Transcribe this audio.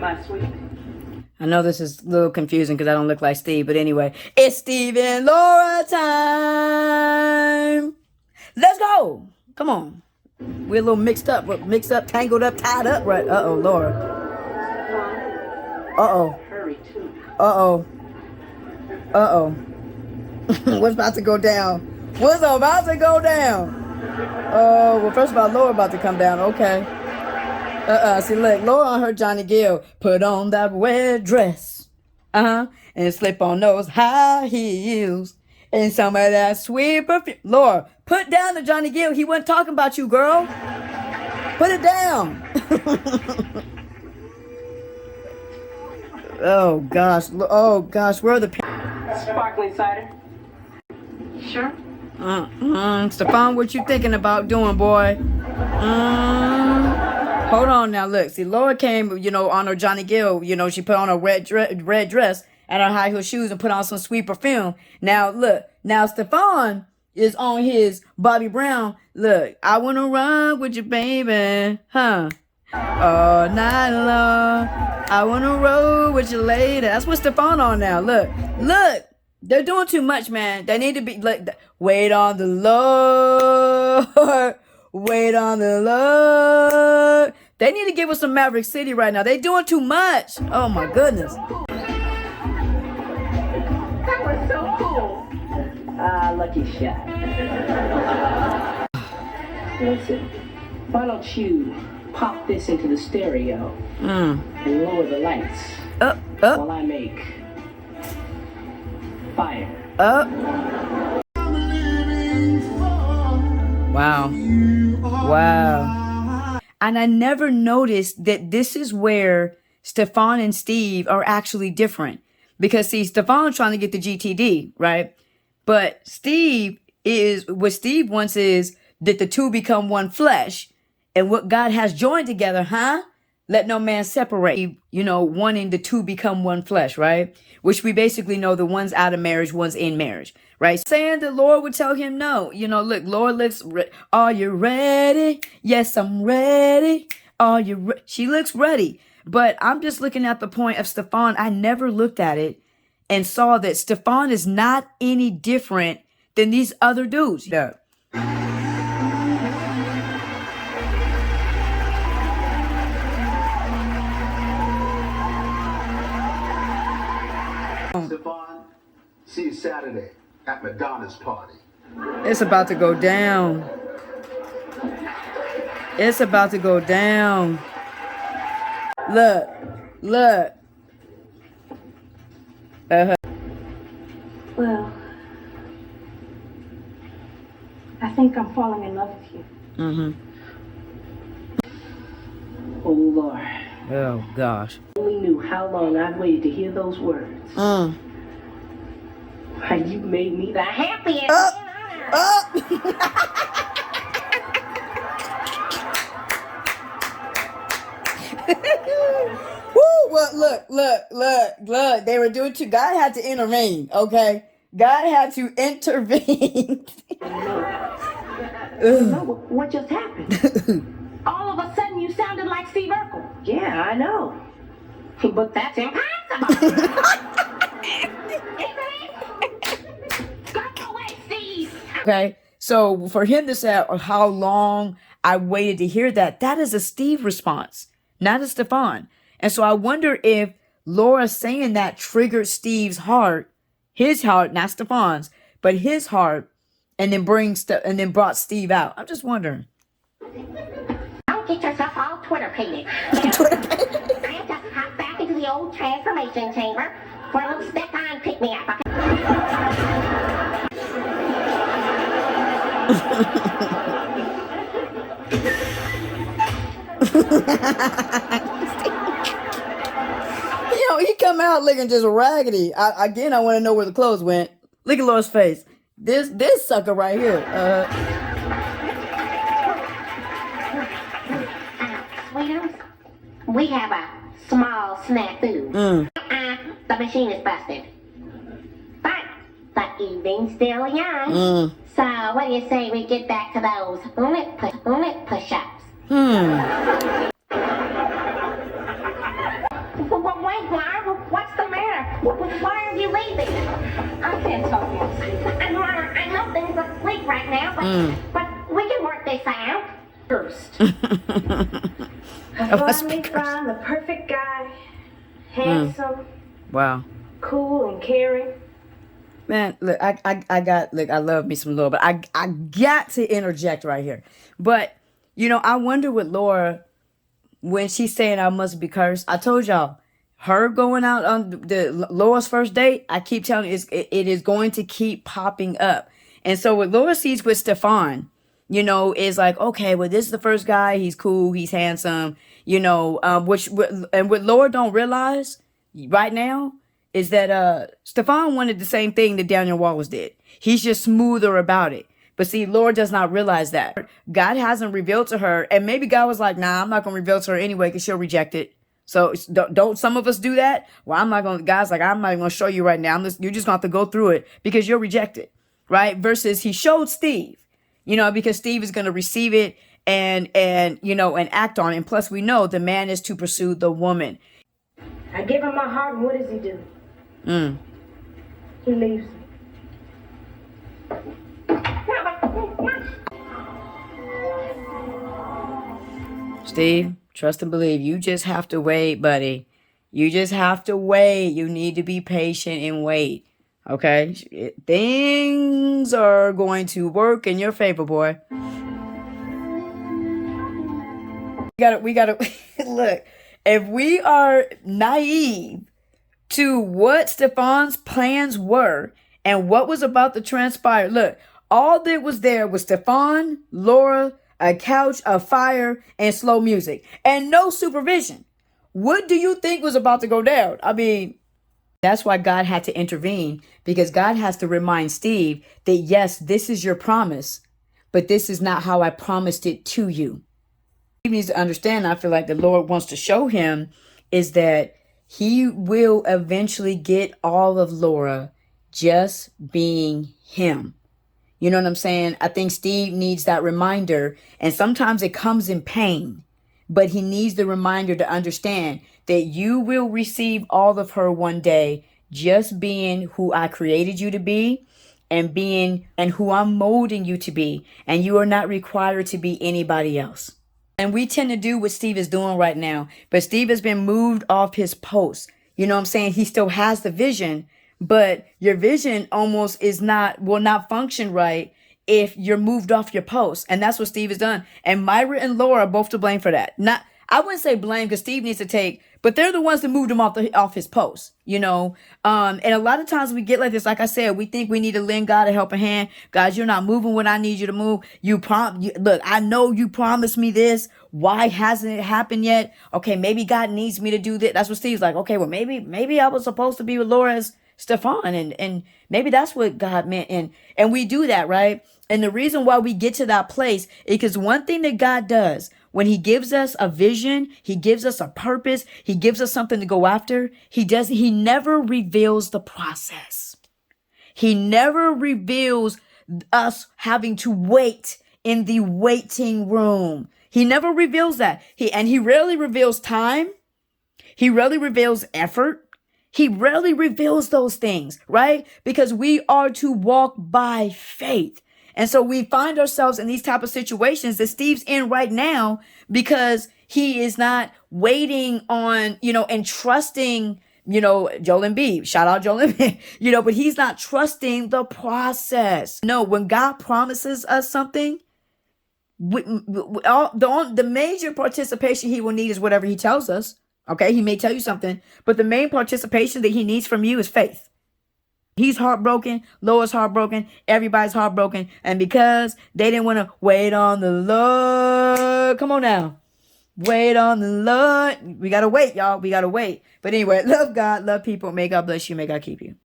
my sweet. I know this is a little confusing because I don't look like Steve, but anyway, it's Steve and Laura time. Let's go. Come on. We're a little mixed up, tangled up, tied up, right? Uh-oh, Laura. Uh-oh. Hurry, too. Uh-oh. Uh-oh. What's about to go down? What's about to go down? Oh, well, first of all, Laura about to come down. Okay. See, look, Laura on her Johnny Gill. Put on that red dress. And slip on those high heels. And some of that sweet perfume. Laura, put down the Johnny Gill. He wasn't talking about you, girl. Put it down. Oh, gosh. Oh, gosh. Where are the... Sparkling cider? Sure. Stefan, what you thinking about doing, boy? Hold on now, look. See, Laura came, on her Johnny Gill. She put on a red dress and her high heel shoes and put on some sweet perfume. Now, look. Now, Stefan is on his Bobby Brown. Look, I want to run with you, baby. Huh? All night long. I want to roll with you later. That's what Stefan on now. Look. They're doing too much, man. They need to be like, wait on the Lord. Wait on the Lord. They need to give us some Maverick City right now. They doing too much. Oh my goodness. That was so cool. Lucky shot. Listen, why don't you pop this into the stereo and lower the lights while I make fire. Wow. And I never noticed that this is where Stefan and Steve are actually different. Because, see, Stefan's trying to get the GTD, right? But what Steve wants is that the two become one flesh. And what God has joined together, let no man separate. Wanting the two become one flesh, right? Which we basically know the one's out of marriage, one's in marriage, right? Saying the Lord would tell him no. Look, Lord looks, are you ready? Yes, I'm ready. She looks ready. But I'm just looking at the point of Stefan. I never looked at it and saw that Stefan is not any different than these other dudes. Yeah. Stefan, see you Saturday at Madonna's party. It's about to go down. It's about to go down. Look. Well, I think I'm falling in love with you. Oh, Lord. Oh, gosh. Only knew how long I'd waited to hear those words. Why, you made me the happiest. Woo! Well, look. They were doing too. God had to intervene. Okay, God had to intervene. What just happened? All of a sudden, you sounded like Steve Urkel. Yeah, I know. But that's impossible. Go away, Steve. Okay, so for him to say how long I waited to hear that is a Steve response, not a Stefan. And so I wonder if Laura saying that triggered Steve's heart, his heart, not Stefan's, but his heart, and then brought Steve out. I'm just wondering. Don't get yourself all Twitter pated. I just hop back into the old transformation chamber for a little Stefan pick me up. He come out looking just raggedy. I want to know where the clothes went. Look at Laura's face. This sucker right here. Sweetums, we have a small snafu. The machine is busted. But the evening's still young. So what do you say we get back to those lip push-ups? Why are you leaving? I can't talk more, Steve. I know things are sleep right now, but we can work this out. First. Oh, I finally found the perfect guy. Handsome, wow. cool, and caring. Man, look, I love me some Laura, but I got to interject right here. But, I wonder with Laura, when she's saying I must be cursed, I told y'all, her going out on the Laura's first date, I keep telling you, it is going to keep popping up. And so what Laura sees with Stefan, is like, okay, well, this is the first guy. He's cool. He's handsome, and what Laura don't realize right now is that Stefan wanted the same thing that Daniel Wallace did. He's just smoother about it. But see, Laura does not realize that. God hasn't revealed to her. And maybe God was like, nah, I'm not going to reveal to her anyway because she'll reject it. So don't some of us do that? Well, God's like, I'm not going to show you right now. You're just going to have to go through it because you'll reject it. Right? Versus he showed Steve, because Steve is going to receive it and act on it. And plus we know the man is to pursue the woman. I give him my heart, and what does he do? He leaves me. Steve, trust and believe. You just have to wait, buddy. You just have to wait. You need to be patient and wait. Okay? Things are going to work in your favor, boy. We gotta look. If we are naive to what Stefan's plans were and what was about to transpire, look, all that was there was Stefan, Laura, a couch, a fire, and slow music, and no supervision. What do you think was about to go down? I mean, that's why God had to intervene, because God has to remind Steve that, yes, this is your promise, but this is not how I promised it to you. He needs to understand, I feel like the Lord wants to show him, is that he will eventually get all of Laura just being him. You know what I'm saying? I think Steve needs that reminder, and sometimes it comes in pain, but he needs the reminder to understand that you will receive all of her one day, just being who I created you to be and who I'm molding you to be. And you are not required to be anybody else. And we tend to do what Steve is doing right now, but Steve has been moved off his post. You know what I'm saying? He still has the vision, but your vision almost will not function right if you're moved off your post. And that's what Steve has done. And Myra and Laura are both to blame for that. I wouldn't say blame, because Steve needs to take, but they're the ones that moved him off his post, And a lot of times we get like this. Like I said, we think we need to lend God a helping hand. Guys, you're not moving when I need you to move. Look, I know you promised me this. Why hasn't it happened yet? Okay, maybe God needs me to do this. That's what Steve's like. Okay, well, maybe I was supposed to be with Laura as Stefan, and maybe that's what God meant. And we do that, right? And the reason why we get to that place is because one thing that God does, when he gives us a vision, he gives us a purpose, he gives us something to go after, he never reveals the process. He never reveals us having to wait in the waiting room. He never reveals that. He rarely reveals time. He rarely reveals effort. He rarely reveals those things, right? Because we are to walk by faith. And so we find ourselves in these type of situations that Steve's in right now, because he is not waiting on, and trusting, Joel and B. Shout out Joel and B. But he's not trusting the process. No, when God promises us something, the major participation he will need is whatever he tells us. Okay, he may tell you something, but the main participation that he needs from you is faith. He's heartbroken. Laura's heartbroken. Everybody's heartbroken. And because they didn't want to wait on the Lord. Come on now. Wait on the Lord. We got to wait, y'all. We got to wait. But anyway, love God, love people. May God bless you. May God keep you.